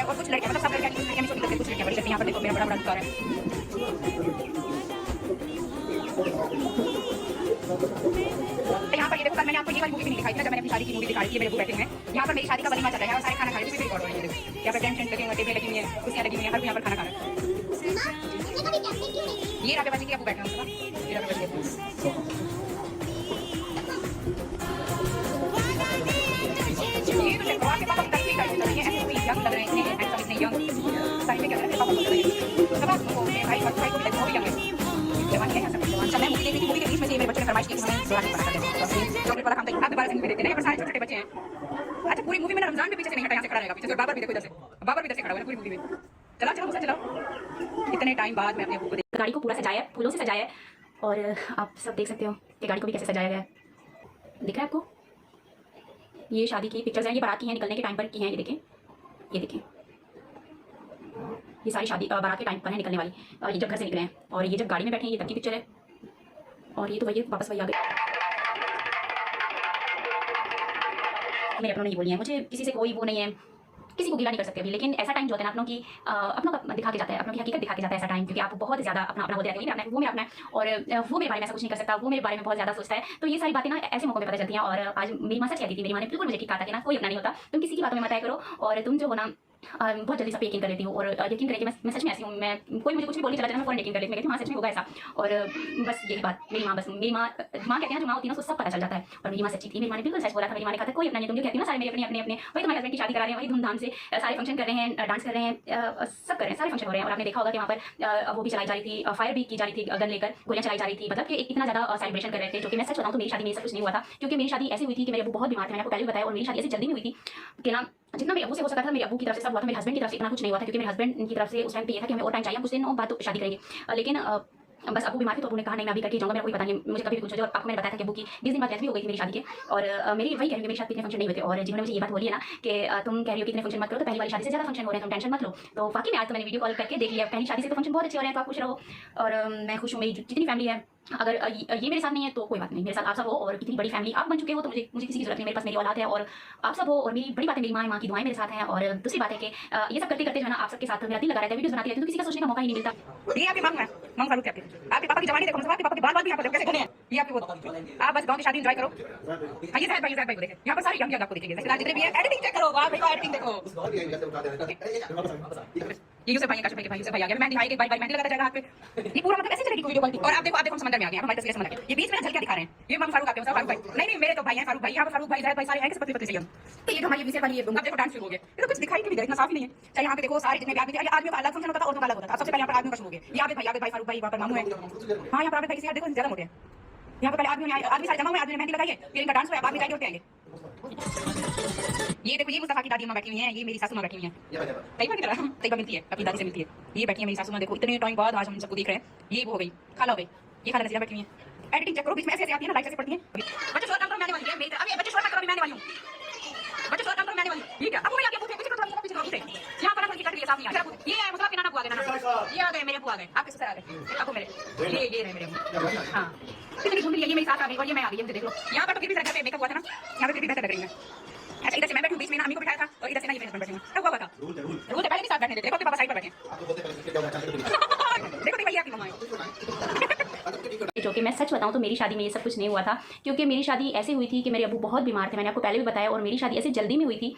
और कुछ लड़कियां मतलब सब लड़कियां कुछ लड़कियां छोटी लगती है, कुछ लड़कियां बड़ी लगती हैं। यहाँ पर देखो मेरा बड़ा बड़ा दुकान है। यहाँ पर ये देखो, कल मैंने आपको ये वाली मूवी भी नहीं दिखाई थी ना, जब मैंने अपनी शादी की मूवी दिखाई थी, मेरे बुक बैठे हैं। यहाँ पर मेरी शादी का वलीमा चल रहा है और सारे खाना खा रहे हैं, उसमें रिकॉर्ड हो रही है। यहाँ पर टेंट लगे हुए, टेबलें लगी हुई है, कुर्सियां लगी हुई हैं, हर कोई यहाँ पर खाना खा रहा है। ये राबे बाजी के आपको बैठे हैं, ये राबे बाजी ये तो देखो आपके पापा तक ही करते हैं, ऐसे कोई यंग लग रहे हैं, इतने हैंडसम, इतने यंग साइड में क्या कर रहे हैं पापा को बताइए। सब आपको भाई को भी लगता है यंग है, जवान है सब जवान। सब मैं मूवी देखी थी, मूवी के बीच में से मेरे बच्चे ने फरमाइश की हमें दोबारा बना कर दे, चॉकलेट वाला हम तो दोबारा से मूवी देखते हैं, पर सारे छोटे बच्चे हैं। अच्छा पूरी मूवी में रमजान भी पीछे से नहीं हटा, यहाँ से खड़ा रहेगा पीछे से, बाबर भी देखो इधर से, बाबर भी इधर से खड़ा हुआ है पूरी मूवी में। चला चलो मुझसे चलाओ। इतने टाइम बाद मैं अपने बुक को गाड़ी को पूरा सजाया है, फूलों से सजाया है। और आप सब देख सकते हो कि गाड़ी को भी कैसे सजाया गया है, दिख रहा है आपको। ये शादी की पिक्चर्स हैं, ये बारात की हैं, निकलने के टाइम पर की हैं। ये देखें, ये देखें, ये सारी शादी बारात के टाइम पर है निकलने वाली, ये जब घर से निकले हैं। और ये जब गाड़ी में बैठे हैं, ये तब की पिक्चर है। और ये तो वही वापस वही आ गए। मेरे अपनों ने ये बोली है, मुझे किसी से कोई वो नहीं है, किसी को गिला नहीं कर सकते अभी। लेकिन ऐसा टाइम जो होता है ना अपनों की अपनों का दिखा के जाता है, अपनों की हकीकत दिखा के जाता है ऐसा टाइम, क्योंकि आप बहुत ज़्यादा अपना अपना होते रहते हैं, अपना वो मेरा अपना है और वो मेरे बारे में ऐसा कुछ नहीं कर सकता, वो मेरे बारे में बहुत ज़्यादा सोचता है। तो ये सारी बातें ना ऐसे मौकों पे पता चलती हैं। और आज मेरी माँ सच कहती थी, मेरी माँ ने बिल्कुल मुझे ठीक कहा था कि ना कोई अपना नहीं होता, तुम किसी की बातों में मत आया करो और तुम जो हो ना बहुत जल्दी सब यकीन कर लेती हूँ। और यकीन करें कि मैं सच में ऐसी हूँ, मैं कोई मुझे कुछ भी बोलने चला जाता है मैं फौरन यकीन कर लेती हूँ, मैं कहती हूँ हाँ सच में होगा ऐसा। और बस यही बात मेरी माँ, बस मेरी माँ कहते हैं जो माँ होती है ना उसको सब पता चल जाता है। और मेरी माँ सच्ची थी, मेरी माँ ने बिल्कुल सच बोला था। मेरी माँ ने कहा था कोई अपना नहीं, तुम जो कहती हो ना सारे मेरे अपने अपने अपने, वही तुम्हारे हस्बैंड की शादी करा रहे हैं, वही धूमधाम से सारे फंक्शन कर रहे हैं, डांस कर रहे हैं, सब कर रहे हैं, सारे फंक्शन हो रहे हैं। और आपने देखा होगा कि वहाँ पर वो भी चलाई जा रही थी, फायर भी की जा रही थी, गन लेकर गोलियां चलाई जा रही थी, मतलब कि इतना ज़्यादा सेलिब्रेशन कर रहे थे। जो कि मैं सच बताऊँ तो मेरी शादी में सब कुछ नहीं हुआ था, क्योंकि मेरी शादी ऐसी हुई थी कि मेरे अब्बू बहुत बीमार थे, मैंने आपको पहले भी बताया। और मेरी शादी ऐसी जल्दी में हुई थी कि ना जितना मेरे अब्बू से हो सकता था मेरे अब्बू की तरफ से सब हुआ था, मेरे हस्बैंड की तरफ से इतना कुछ नहीं हुआ था, क्योंकि मेरे हस्बैंड की तरफ से उस टाइम पे ये था कि हमें और टाइम चाहिए, कुछ दिन और बाद तो शादी करेंगे। लेकिन बस अब्बू बीमार थे तो अब्बू ने कहा नहीं मैं अभी करके जाऊंगा, मेरा कोई पता नहीं, मुझे कभी भी कुछ हो जाए। और आपको मैंने बताया था कि अब्बू की 20 दिन बाद डेथ भी हो गई थी मेरी शादी के। और मेरी वही कह रही हूँ मेरी शादी कितने फंक्शन नहीं हुए थे। और जिन्होंने मुझे ये बात बोली है ना कि तुम कह रही हो कितने फंक्शन मत करो, तो पहली वाली शादी से ज़्यादा फंक्शन हो रहे हैं, तुम टेंशन मत लो। तो बाकी में आज तो मैंने वीडियो कॉल करके देख लिया, पहली शादी से तो फंक्शन बहुत अच्छे हो रहे हैं, तो आप खुश रहो और मैं खुश हूँ। मेरी जितनी फैमिली है, अगर ये मेरे साथ नहीं है तो कोई बात नहीं, मेरे साथ आप सब हो। और इतनी बड़ी फैमिली आप बन चुके हो तो मुझे किसी की जरूरत नहीं, मेरे पास मेरी औलाद है और आप सब हो। और मेरी बड़ी बात है, मेरी माँ की दुआएं मेरे साथ हैं। और दूसरी बात है कि ये सब करते करते जो है ना आप सबके साथ मेरा दिल लगा रहता है, वीडियोस बनाती रहती हूँ तो किसी का सोचने का मौका ही नहीं मिलता। ये आपकी मांग है, मांग फारूक आपके पापा की जवानी देखो, आपके पापा के बाल भी यहाँ पर कैसे घने हैं, ये आपके वो। आप बस गांव की शादी एंजॉय करो। ये साहब भाई को देखें, यहाँ पर सारी यंग आपको दिखेंगे, जितने भी है एडिटिंग चेक करो, वाह देखो एडिटिंग देखो। ये यूसुफ भाई, काशिफ भाई, यूसुफ भाई आ गया, मेहंदी भाई के भाई मेहंदी लगाता जाएगा हाथ पे। ये पूरा मतलब ऐसे चलेगी वीडियो कॉल। और आप देखो हम समंदर में आ गए, हमारी तस्वीर समंदर में, ये बीच में झलकियां दिखा रहे हैं। ये मांग फारूक आपके फारूक भाई नहीं मेरे तो भाई हैं, फारूक भाई यहाँ पर फारूक भाई जाहिद भाई सारे हैं, पतले पतले से यंग। तो ये जो हमारी यूसुफ वाली ये अब देखो डांस शुरू हो गया, ये तो कुछ दिखाई नहीं दे रहा, इतना साफ ही नहीं है। चाहे यहाँ पे देखो सारे जितने भी आदमी थे, आदमियों का अलग फंक्शन होता था, औरतों का अलग होता था। सबसे पहले यहाँ पर आदमियों का शुरू हो गया, ये आबिद भाई फारूक भाई, वहाँ पर मामू है। हाँ यहाँ पर आबिद भाई से देखो ज्यादा मोटे हैं। यहाँ पर पहले आदमी सारे जमा हुए, आदमी ने मेहंदी लगाई है, फिर इनका डांस हुआ, बाद में जाके उठते आएंगे। ये देखो ये मुस्तफा की दादी माँ बैठी हुई है, ये मेरी सासू माँ बैठी हुई है, तैयबा की तरह तैयबा मिलती है अपनी दादी से मिलती है। ये बैठी है मेरी सासू माँ, देखो इतने टाइम बाद आज हम सबको देख रहे हैं। ये वो हो गई खाला हो गई, ये खाला नसीरा बैठी हुई है। एडिटिंग चेक करो, बीच में ऐसे आती है ना, लाइट ऐसे पड़ती है। बच्चे शोर काम करो, मैं आने वाली है, अभी बच्चे शोर मत करो, अभी मैं आने वाली हूँ। बच्चे शोर काम करो, मैं आने वाली हूँ। ठीक है अब मैं आगे पूछे पीछे थोड़ा पीछे पीछे यहाँ पर कोई कट रही है साफ नहीं आ रहा। ये है मुस्तफा के नाना बुआ गए, ये आ गए मेरे बुआ गए, आपके ससुर आ गए, आपको मेरे ये रहे मेरे। हाँ इतनी धुंधली है, ये मेरी सास आ गई और ये मैं आ गई, देख लो। यहाँ पर तो फिर भी घर पे मेकअप हुआ था ना, यहाँ पे फिर भी बेहतर लग रही है। अच्छा इधर से मैं बैठी हूँ, बीच में ना अम्मी को बिठाया था और इधर से ना ये मेरे हस्बैंड बैठे हैं। क्या हुआ था रूल पहले भी साथ बैठने देते, देखो आपके पापा साइड पर बैठे हैं। देखो भैया आपकी मम्मा है। जो कि मैं सच बताऊं तो मेरी शादी में ये सब कुछ नहीं हुआ था, क्योंकि मेरी शादी ऐसे हुई थी कि मेरे अब्बू बहुत बीमार थे, मैंने आपको पहले भी बताया। और मेरी शादी ऐसे जल्दी में हुई थी